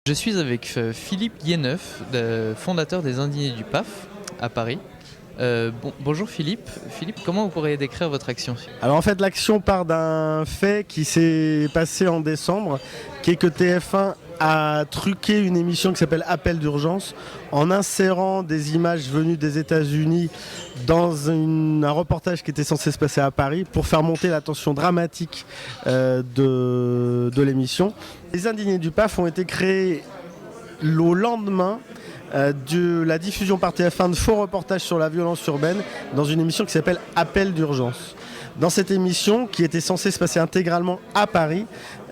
Je suis avec Philippe Guilleneuf, fondateur des Indignés du PAF à Paris. Bonjour Philippe. Philippe, comment vous pourriez décrire votre action? Alors en fait l'action part d'un fait qui s'est passé en décembre, qui est que TF1 a truqué une émission qui s'appelle Appel d'urgence en insérant des images venues des États-Unis dans un reportage qui était censé se passer à Paris pour faire monter la tension dramatique de l'émission. Les Indignés du PAF ont été créés au lendemain de la diffusion par TF1 de faux reportages sur la violence urbaine dans une émission qui s'appelle Appel d'urgence. Dans cette émission, qui était censée se passer intégralement à Paris,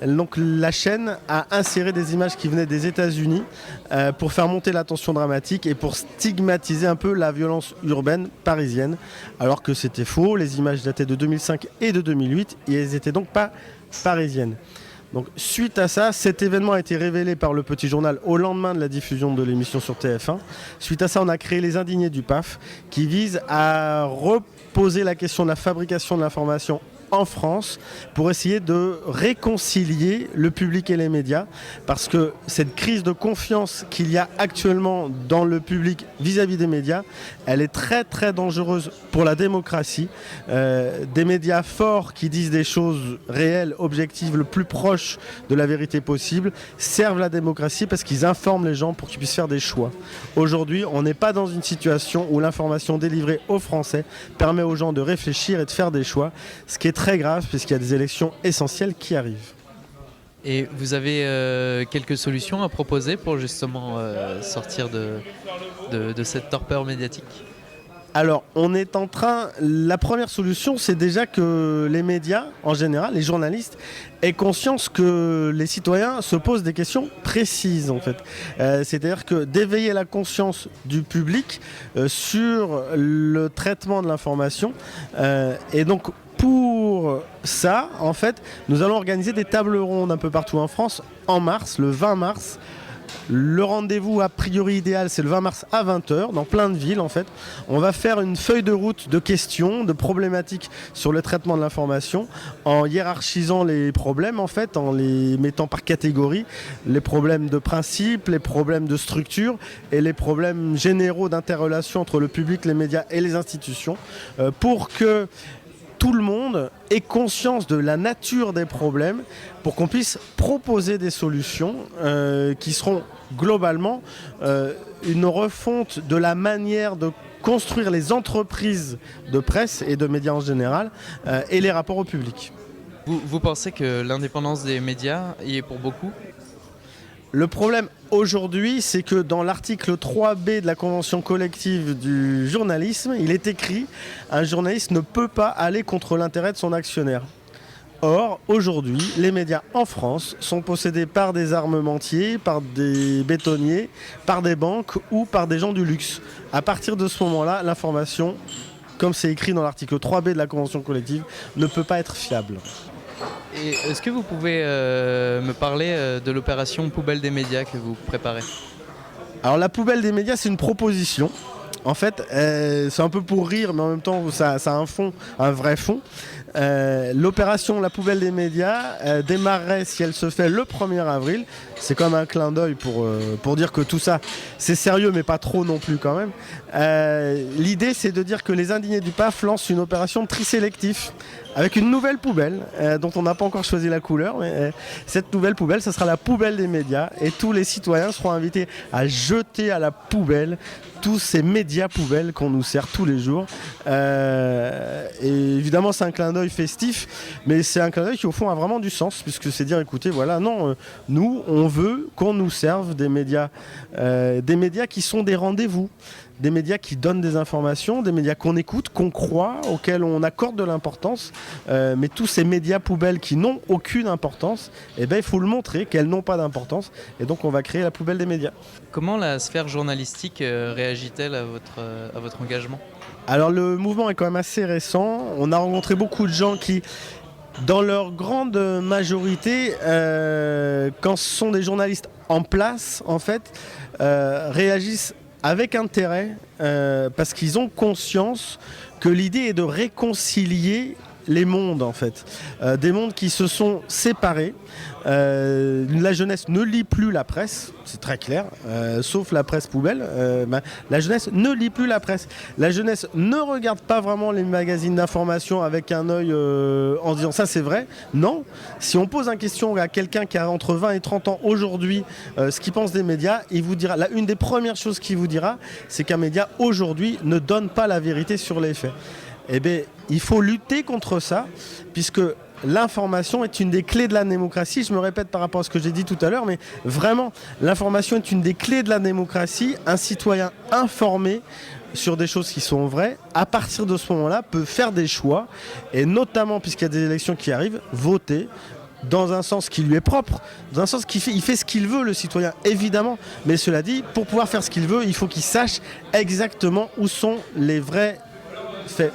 donc la chaîne a inséré des images qui venaient des États-Unis pour faire monter la tension dramatique et pour stigmatiser un peu la violence urbaine parisienne, alors que c'était faux. Les images dataient de 2005 et de 2008 et elles n'étaient donc pas parisiennes. Donc, suite à ça, cet événement a été révélé par le Petit Journal au lendemain de la diffusion de l'émission sur TF1. Suite à ça, on a créé les Indignés du PAF qui visent à reposer la question de la fabrication de l'information en France pour essayer de réconcilier le public et les médias, parce que cette crise de confiance qu'il y a actuellement dans le public vis-à-vis des médias, elle est très très dangereuse pour la démocratie. Des médias forts qui disent des choses réelles, objectives, le plus proche de la vérité possible, servent la démocratie parce qu'ils informent les gens pour qu'ils puissent faire des choix. Aujourd'hui, on n'est pas dans une situation où l'information délivrée aux Français permet aux gens de réfléchir et de faire des choix, ce qui est très grave puisqu'il y a des élections essentielles qui arrivent. Et vous avez quelques solutions à proposer pour justement sortir de cette torpeur médiatique? Alors, on est en train... La première solution, c'est déjà que les médias, en général, les journalistes, aient conscience que les citoyens se posent des questions précises, en fait. C'est-à-dire que d'éveiller la conscience du public sur le traitement de l'information. Et donc, pour ça, en fait, nous allons organiser des tables rondes un peu partout en France, en mars, le 20 mars. Le rendez-vous a priori idéal, c'est le 20 mars à 20h, dans plein de villes en fait. On va faire une feuille de route de questions, de problématiques sur le traitement de l'information, en hiérarchisant les problèmes en fait, en les mettant par catégorie, les problèmes de principe, les problèmes de structure et les problèmes généraux d'interrelation entre le public, les médias et les institutions, pour que tout le monde ait conscience de la nature des problèmes pour qu'on puisse proposer des solutions qui seront globalement une refonte de la manière de construire les entreprises de presse et de médias en général et les rapports au public. Vous pensez que l'indépendance des médias y est pour beaucoup? Le problème aujourd'hui, c'est que dans l'article 3B de la Convention collective du journalisme, il est écrit « Un journaliste ne peut pas aller contre l'intérêt de son actionnaire ». Or, aujourd'hui, les médias en France sont possédés par des armementiers, par des bétonniers, par des banques ou par des gens du luxe. À partir de ce moment-là, l'information, comme c'est écrit dans l'article 3B de la Convention collective, ne peut pas être fiable. Et est-ce que vous pouvez me parler de l'opération Poubelle des médias que vous préparez? Alors la Poubelle des médias, c'est une proposition. En fait, c'est un peu pour rire, mais en même temps, ça a un fond, un vrai fond. L'opération La Poubelle des médias démarrerait, si elle se fait, le 1er avril. C'est comme un clin d'œil pour dire que tout ça, c'est sérieux, mais pas trop non plus quand même. L'idée, c'est de dire que les Indignés du PAF lancent une opération de tri sélectif avec une nouvelle poubelle dont on n'a pas encore choisi la couleur. Mais cette nouvelle poubelle, ça sera la poubelle des médias et tous les citoyens seront invités à jeter à la poubelle tous ces médias poubelles qu'on nous sert tous les jours. Et évidemment, c'est un clin d'œil festif, mais c'est un clin d'œil qui, au fond, a vraiment du sens, puisque c'est dire, écoutez, voilà, non, nous, on veut qu'on nous serve des médias qui sont des rendez-vous, des médias qui donnent des informations, des médias qu'on écoute, qu'on croit, auxquels on accorde de l'importance. Mais tous ces médias poubelles qui n'ont aucune importance, eh ben, il faut le montrer qu'elles n'ont pas d'importance. Et donc, on va créer la poubelle des médias. Comment la sphère journalistique réagit-elle à votre engagement? Alors, le mouvement est quand même assez récent. On a rencontré beaucoup de gens qui, dans leur grande majorité, quand ce sont des journalistes en place, en fait, réagissent avec intérêt parce qu'ils ont conscience que l'idée est de réconcilier les mondes en fait. Des mondes qui se sont séparés. La jeunesse ne lit plus la presse, c'est très clair, sauf la presse poubelle. La jeunesse ne lit plus la presse. La jeunesse ne regarde pas vraiment les magazines d'information avec un œil en disant ça c'est vrai. Non, si on pose une question à quelqu'un qui a entre 20 et 30 ans aujourd'hui, ce qu'il pense des médias, il vous dira, une des premières choses qu'il vous dira, c'est qu'un média aujourd'hui ne donne pas la vérité sur les faits. Eh bien, il faut lutter contre ça, puisque l'information est une des clés de la démocratie. Je me répète par rapport à ce que j'ai dit tout à l'heure, mais vraiment, l'information est une des clés de la démocratie. Un citoyen informé sur des choses qui sont vraies, à partir de ce moment-là, peut faire des choix, et notamment, puisqu'il y a des élections qui arrivent, voter dans un sens qui lui est propre, dans un sens il fait ce qu'il veut, le citoyen, évidemment. Mais cela dit, pour pouvoir faire ce qu'il veut, il faut qu'il sache exactement où sont les vrais faits.